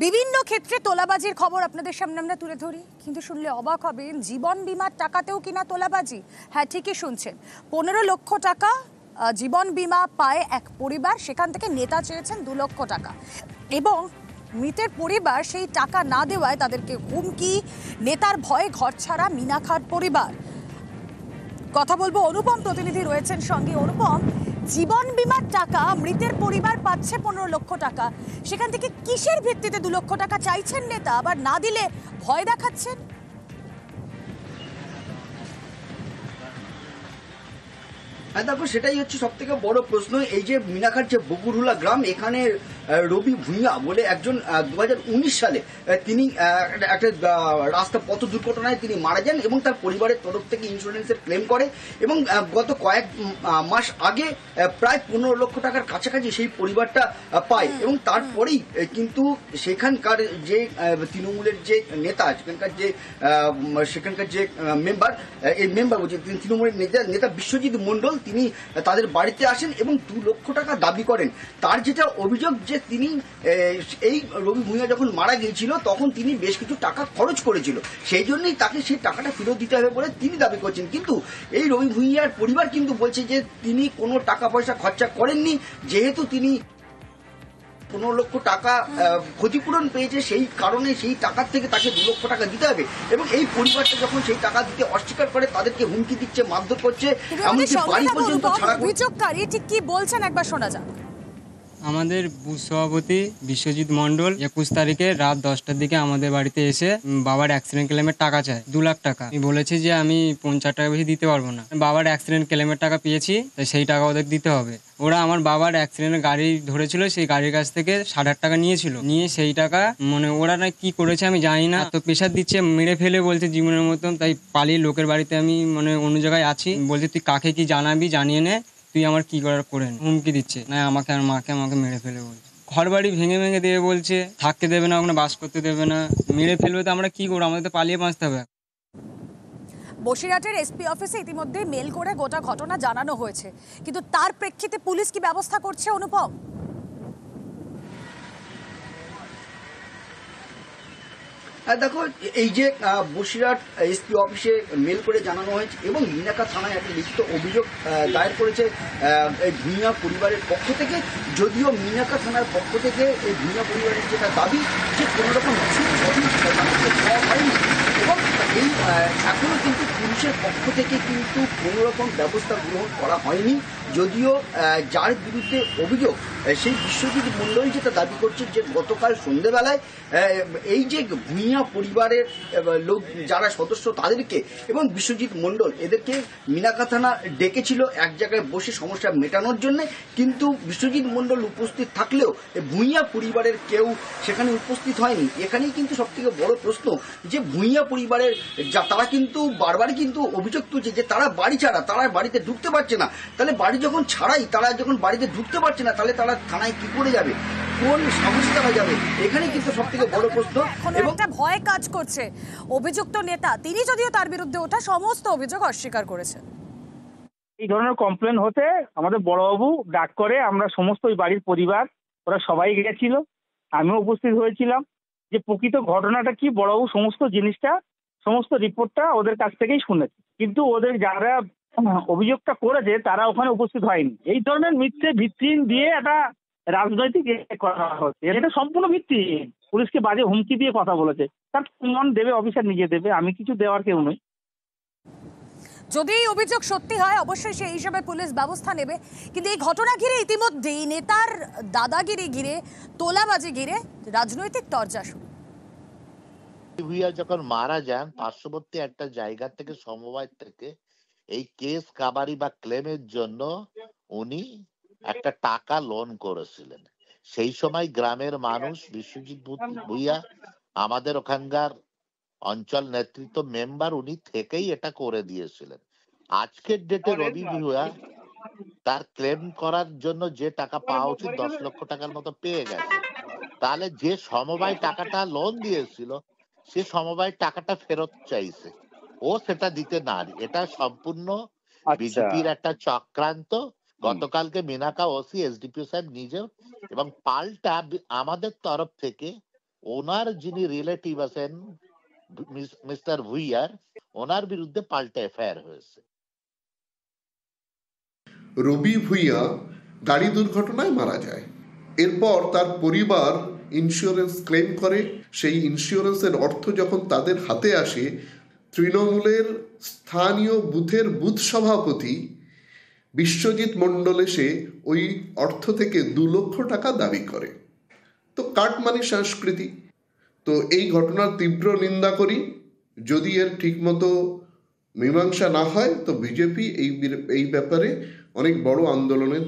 বিভিন্ন ক্ষেত্রে তোলাবাজির খবর আপনাদের সামনে আমরা তুলে ধরি, কিন্তু শুনলে অবাক হবেন, জীবন বীমার টাকাতেও কিনা তোলাবাজি। হ্যাঁ, ঠিকই শুনছেন, 15 লক্ষ টাকা জীবন বীমা পায় এক পরিবার, সেখান থেকে নেতা চেয়েছেন 2 লক্ষ টাকা এবং মৃতের পরিবার সেই টাকা না দেওয়ায় তাদেরকে হুমকি, নেতার ভয়ে ঘরছাড়া মিনাখার পরিবার। কথা বলবো, অনুপম প্রতিনিধি রয়েছেন সঙ্গে। অনুপম, জীবন বীমার টাকা মৃতের পরিবার পাচ্ছে 15 লক্ষ টাকা, সেখান থেকে কিসের ভিত্তিতে 2 লক্ষ টাকা চাইছেন নেতা, আবার না দিলে ভয় দেখাচ্ছেন? হ্যাঁ দেখো, সেটাই হচ্ছে সব থেকে বড় প্রশ্ন। এই যে মিনাখার যে বকুরহুলা গ্রাম, এখানে রবি ভূঁইয়া বলে একজন 2019 সালে তিনি একটা রাস্তা পথ দুর্ঘটনায় তিনি মারা যান এবং তার পরিবারের তরফ থেকে ইন্স্যুরেন্সের ক্লেম করে এবং গত কয়েক মাস আগে প্রায় 15 লক্ষ টাকার কাছাকাছি সেই পরিবারটা পায় এবং তারপরেই কিন্তু সেখানকার যে তৃণমূলের যে নেতা, সেখানকার যে মেম্বার, এই মেম্বার বলছে তৃণমূলের নেতা বিশ্বজিৎ মণ্ডল, তিনি তাদের বাড়িতে আসেন এবং 2 লক্ষ টাকা দাবি করেন। তার যেটা অভিযোগ যে তিনি এই রবি ভূঁইয়া যখন মারা গিয়েছিল তখন তিনি বেশ কিছু টাকা খরচ করেছিল, সেই জন্যই তাকে সেই টাকাটা ফেরত দিতে হবে বলে তিনি দাবি করছেন। কিন্তু এই রবি ভূঁইয়ার পরিবার কিন্তু বলছে যে তিনি কোনো টাকা পয়সা খরচা করেননি, যেহেতু তিনি 15 লক্ষ টাকা ক্ষতিপূরণ পেয়েছে, সেই কারণে সেই টাকার থেকে তাকে 2 লক্ষ টাকা দিতে হবে এবং এই পরিবারটা যখন সেই টাকা দিতে অস্বীকার করে তাদেরকে হুমকি দিচ্ছে, মারধর করছে, এমনকি বাড়ি পর্যন্ত ছাড়া। অভিযোগকারী ঠিক কি বলছেন একবার শোনা যাক। আমাদের বুথ সভাপতি বিশ্বজিৎ মণ্ডল 21 তারিখে রাত 10টার দিকে আমাদের বাড়িতে এসে বাবার অ্যাক্সিডেন্ট ক্লেমের টাকা চায়, 2 লাখ টাকা। আমি বলেছি যে আমি 50 টাকা বেশি দিতে পারবো না, বাবার অ্যাক্সিডেন্ট ক্লেমের টাকা পেয়েছি, তাই সেই টাকা ওদের দিতে হবে। ওরা আমার বাবার অ্যাক্সিডেন্টের গাড়ি ধরেছিল, সেই গাড়ির কাছ থেকে 8,500 টাকা নিয়েছিল, নিয়ে সেই টাকা ওরা না কি করেছে আমি জানি না, তো প্রেশার দিচ্ছে, মেরে ফেলে বলছে জীবনের মতন। তাই পালিয়ে লোকের বাড়িতে আমি অন্য জায়গায় আছি, বলছে তুই কাকে কি জানাবি জানিয়ে নে, তুই আমার কি করার করে নে। হুমকি দিচ্ছে, না আমাকে আর মাকে আমাকে মেরে ফেলে বলছে, ঘর বাড়ি ভেঙে ভেঙে দেবে বলছে, থাকতে দেবে না, ওখানে বাস করতে দেবে না, মেরে ফেলবে। তো আমরা কি করবো, আমাদের তো পালিয়ে বাঁচতে হবে। বসিরহাটের এসপি অফিসে ইতিমধ্যে মেল করে গোটা ঘটনা জানানো হয়েছে, কিন্তু তার প্রেক্ষিতে পুলিশ কি ব্যবস্থা করছে অনুপম? দেখো, এই যে বসিরহাট এসপি অফিসে মেল করে জানানো হয়েছে এবং মিনাকা থানায় একটা লিখিত অভিযোগ দায়ের করেছে এই ভূঁইয়া পরিবারের পক্ষ থেকে। যদিও মিনাকা থানার পক্ষ থেকে এই ভূঁইয়া পরিবারের যেটা দাবি যে কোনো রকম হয়নি এবং এই এখনো কিন্তু পুলিশের পক্ষ থেকে কিন্তু কোনো রকম ব্যবস্থা গ্রহণ করা হয়নি। যদিও যার বিরুদ্ধে অভিযোগ, সেই বিশ্বজিৎ মণ্ডল যেটা দাবি করছে যে গতকাল সন্ধ্যেবেলায় এই যে ভূঁইয়া পরিবারের লোক যারা সদস্য তাদেরকে এবং বিশ্বজিৎ মণ্ডল এদেরকে মিনাকা থানা ডেকেছিল এক জায়গায় বসে সমস্যা মেটানোর জন্য, কিন্তু বিশ্বজিৎ মণ্ডল উপস্থিত থাকলেও ভূঁইয়া পরিবারের কেউ সেখানে উপস্থিত হয়নি। এখানেই কিন্তু সব থেকে বড় প্রশ্ন যে ভূঁইয়া পরিবারের তারা কিন্তু বারবার কিন্তু অভিযোগ তুলছে যে তারা বাড়ি ছাড়া, তারা বাড়িতে ঢুকতে পারছে না। তাহলে বাড়ি যখন ছাড়াই, তারা যখন বাড়িতে ঢুকতে পারছে না, তাহলে তারা থানায় কি করে যাবে, কোন সাহসে তারা যাবে? এখানে কিন্তু সব থেকে বড় প্রশ্ন। এবং একটা ভয় কাজ করছে। অভিযুক্ত নেতা তিনি যদিও তার বিরুদ্ধে ওঠা সমস্ত অভিযোগ অস্বীকার করেছেন। এই ধরনের কমপ্লেন হতে আমাদের বড়বাবু ডাক করে, আমরা সমস্ত ওই বাড়ির পরিবার ওরা সবাই গেছিল, আমিও উপস্থিত হয়েছিলাম। যে প্রকৃত ঘটনাটা কি, বড়বাবু সমস্ত জিনিসটা, সমস্ত রিপোর্টটা ওদের কাছ থেকেই শুনেছে, কিন্তু ওদের যারা অভিযোগটা করেছে তারা ওখানে উপস্থিত হয়নি। এই ধরনের মিথ্যে ভিত্তিহীন দিয়ে একটা রাজনৈতিক করা হচ্ছে, এটা সম্পূর্ণ ভিত্তিহীন। পুলিশকে বাজে হুমকি দিয়ে কথা বলেছে, তার প্রমাণ দেবে অফিসার, নিজে দেবে, আমি কিছু দেওয়ার কেউ নই। যদি এই অভিযোগ সত্যি হয় অবশ্যই সেই হিসাবে পুলিশ ব্যবস্থা নেবে, কিন্তু এই ঘটনা ঘিরে ইতিমধ্যেই নেতার দাদাগিরি ঘিরে, তোলাবাজি ঘিরে রাজনৈতিক তরজা শুরু। ভূঁইয়া যখন মারা যান, পার্শ্ববর্তী একটা জায়গা থেকে, সমবায় থেকে এই কেস কাবারি বা ক্লেমের জন্য উনি একটা টাকা লোন করেছিলেন। সেই সময় গ্রামের মানুষ, বিশ্বজিৎ ভূঁইয়া আমাদের ওখানকার অঞ্চল নেতৃত্ব মেম্বার, উনি থেকেই এটা করে দিয়েছিলেন। আজকের ডেটে রবি ভূঁইয়া তার ক্লেম করার জন্য যে টাকা পাওয়া উচিত 10 লক্ষ টাকার মতো পেয়ে গেছে। তাহলে যে সমবায় টাকাটা লোন দিয়েছিল, সে সমবায় টাকাটা ফেরত চাইছে, ও সেটা দিতে না। এটা সম্পূর্ণ বিজেপির একটা চক্রান্ত। গতকালকে মিনাকা ওসি, এসডিপিও সাহেব নিজেও এবং পাল্টা আমাদের তরফ থেকে ওনার যিনি রিলেটিভ আছেন মিস্টার ভুইয়ার, ওনার বিরুদ্ধে পাল্টা এফআইআর হয়েছে। রবি ভুইয়া গাড়ি দুর্ঘটনায় মারা যায়। এরপর তার পরিবার ইন্স্যুরেন্স ক্লেম করে। সেই ইন্স্যুরেন্সের অর্থ যখন তাদের হাতে আসে, তৃণমূলের স্থানীয় বুথের বুথ সভাপতি বিশ্বজিৎ মণ্ডল এসে ওই অর্থ থেকে 2 লক্ষ টাকা দাবি করে। তো কাটমানি সংস্কৃতি। তো এই ঘটনার তীব্র নিন্দা করি। যদি এর ঠিকমতো মীমাংসা না হয় তো বিজেপি এই ব্যাপারে অনেক বড় আন্দোলনের